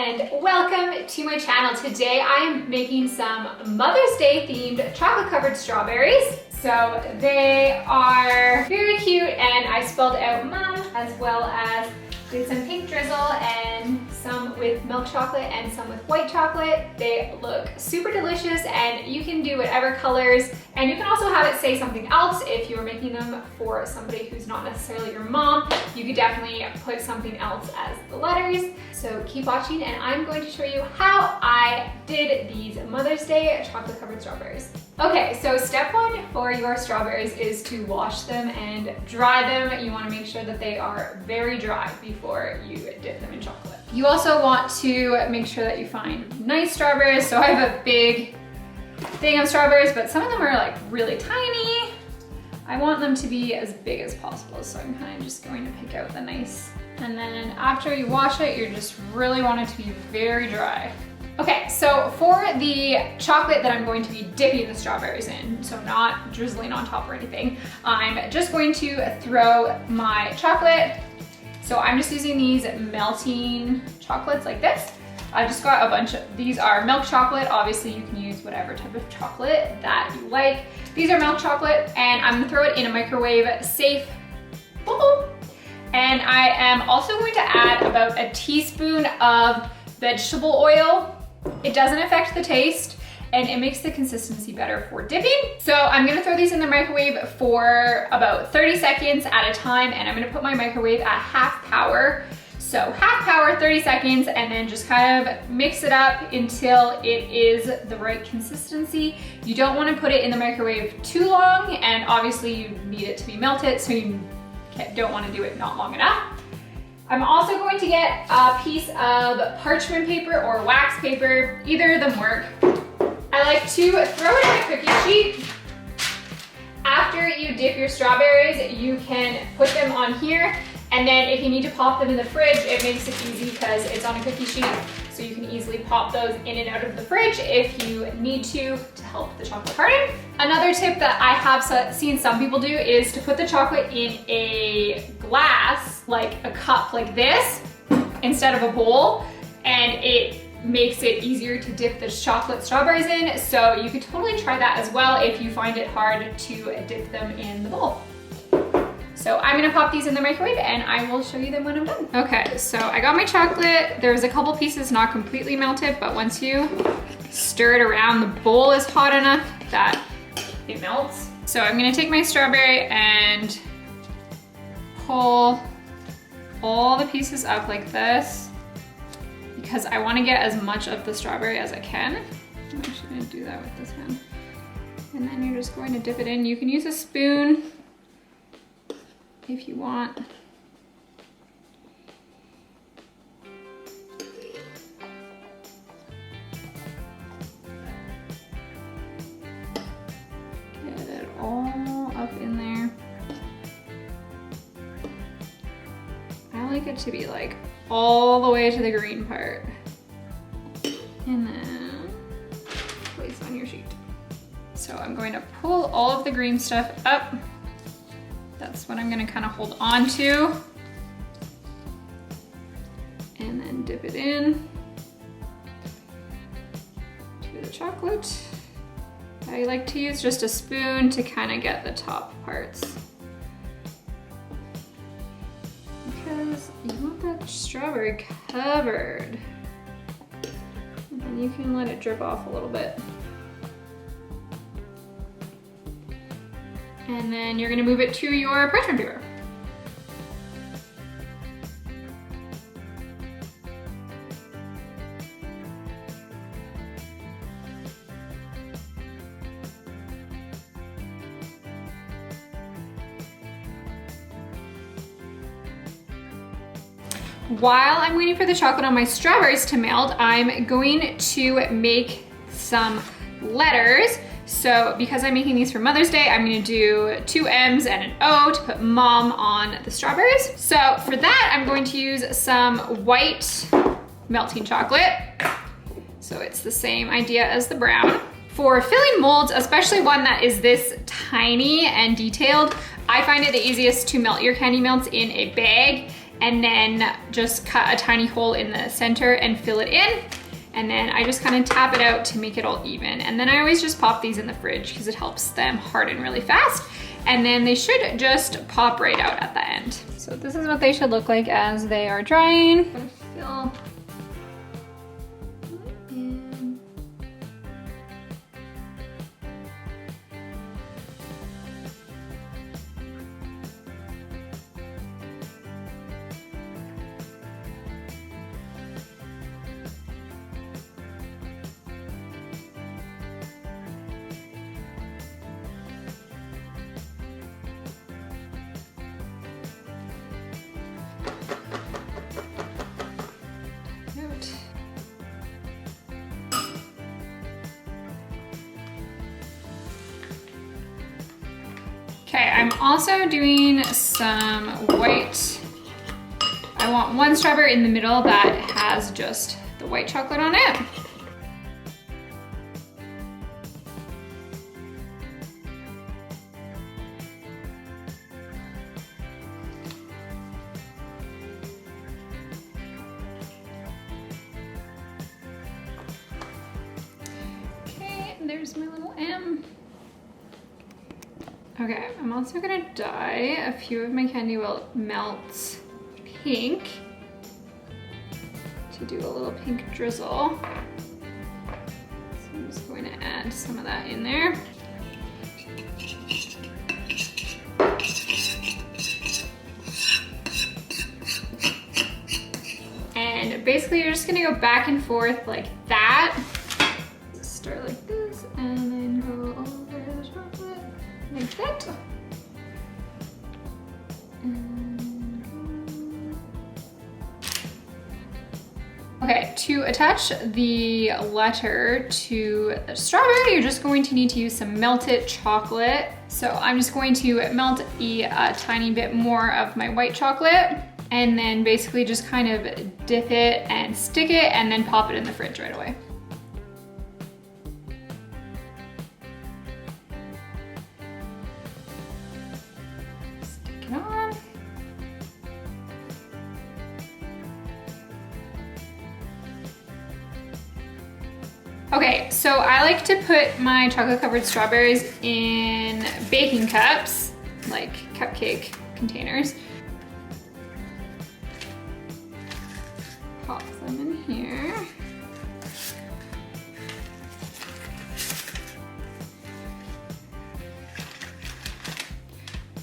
and welcome to my channel. Today I am making some Mother's Day themed chocolate covered strawberries. So they are very cute and I spelled out mom, as well as did some pink drizzle and some with milk chocolate and some with white chocolate. They look super delicious and you can do whatever colors, and you can also have it say something else. If you're making them for somebody who's not necessarily your mom, you could definitely put something else as the letters. So keep watching and I'm going to show you how I did these Mother's Day chocolate covered strawberries. Okay, so step one for your strawberries is to wash them and dry them. You want to make sure that they are very dry before you dip them in chocolate. You also want to make sure that you find nice strawberries. So I have a big thing of strawberries, but some of them are like really tiny. I want them to be as big as possible, so I'm kind of just going to pick out the nice. And then after you wash it, you just really want it to be very dry. Okay, so for the chocolate that I'm going to be dipping the strawberries in, so not drizzling on top or anything, I'm just going to throw my chocolate. So I'm just using these melting chocolates like this. I just got a bunch of, these are milk chocolate. Obviously you can use whatever type of chocolate that you like. These are milk chocolate and I'm gonna throw it in a microwave safe bowl. And I am also going to add about a teaspoon of vegetable oil. It doesn't affect the taste and it makes the consistency better for dipping. So I'm gonna throw these in the microwave for about 30 seconds at a time, and I'm gonna put my microwave at half power. So half power, 30 seconds, and then just kind of mix it up until it is the right consistency. You don't wanna put it in the microwave too long, and obviously you need it to be melted, so you don't wanna do it not long enough. I'm also going to get a piece of parchment paper or wax paper, either of them work. I like to throw it in a cookie sheet. After you dip your strawberries, you can put them on here, and then if you need to pop them in the fridge, it makes it easy because it's on a cookie sheet, so you can easily pop those in and out of the fridge if you need to help the chocolate harden. Another tip that I have seen some people do is to put the chocolate in a glass, like a cup like this, instead of a bowl, and it makes it easier to dip the chocolate strawberries in. So you could totally try that as well if you find it hard to dip them in the bowl. So I'm gonna pop these in the microwave and I will show you them when I'm done. Okay, so I got my chocolate. There's a couple pieces not completely melted, but once you stir it around, the bowl is hot enough that it melts. So I'm gonna take my strawberry and pull all the pieces up like this because I wanna get as much of the strawberry as I can. I'm actually gonna do that with this one. And then you're just going to dip it in. You can use a spoon if you want. Get it all up in there. I like it to be like all the way to the green part. And then place on your sheet. So I'm going to pull all of the green stuff up. That's what I'm gonna kind of hold on to. And then dip it in to the chocolate. I like to use just a spoon to kind of get the top parts, because you want that strawberry covered. And then you can let it drip off a little bit. And then you're gonna move it to your parchment paper. While I'm waiting for the chocolate on my strawberries to melt, I'm going to make some letters. So because I'm making these for Mother's Day, I'm gonna do 2 M's and an O to put mom on the strawberries. So for that, I'm going to use some white melting chocolate. So it's the same idea as the brown. For filling molds, especially one that is this tiny and detailed, I find it the easiest to melt your candy melts in a bag and then just cut a tiny hole in the center and fill it in. And then I just kind of tap it out to make it all even. And then I always just pop these in the fridge because it helps them harden really fast. And then they should just pop right out at the end. So this is what they should look like as they are drying. Gotta fill in. Okay, I'm also doing some white. I want one strawberry in the middle that has just the white chocolate on it. Okay, there's my little M. Okay, I'm also gonna dye a few of my candy melts pink to do a little pink drizzle. So I'm just going to add some of that in there. And basically you're just gonna go back and forth like that. Start like this and then go over the chocolate. Like that. Okay, to attach the letter to the strawberry, you're just going to need to use some melted chocolate. So I'm just going to melt a tiny bit more of my white chocolate and then basically just kind of dip it and stick it and then pop it in the fridge right away. On. Okay, so I like to put my chocolate covered strawberries in baking cups, like cupcake containers. Pop them in here.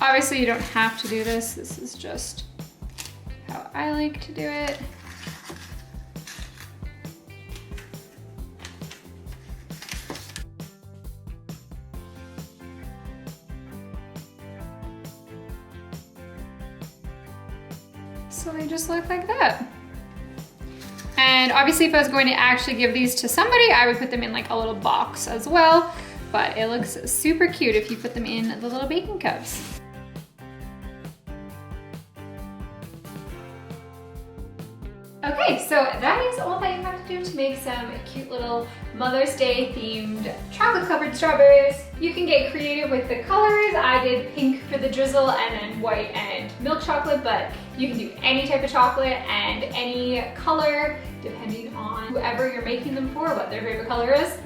Obviously you don't have to do this. This is just how I like to do it. So they just look like that. And obviously if I was going to actually give these to somebody, I would put them in like a little box as well. But it looks super cute if you put them in the little baking cups. Okay, so that is all that you have to do to make some cute little Mother's Day themed chocolate covered strawberries. You can get creative with the colors. I did pink for the drizzle and then white and milk chocolate, but you can do any type of chocolate and any color depending on whoever you're making them for, what their favorite color is.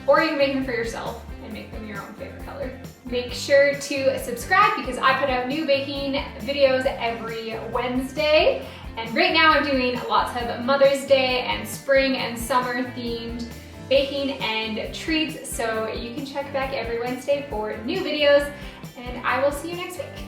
Or you can make them for yourself and make them your own favorite color. Make sure to subscribe because I put out new baking videos every Wednesday. And right now I'm doing lots of Mother's Day and spring and summer themed baking and treats. So you can check back every Wednesday for new videos and I will see you next week.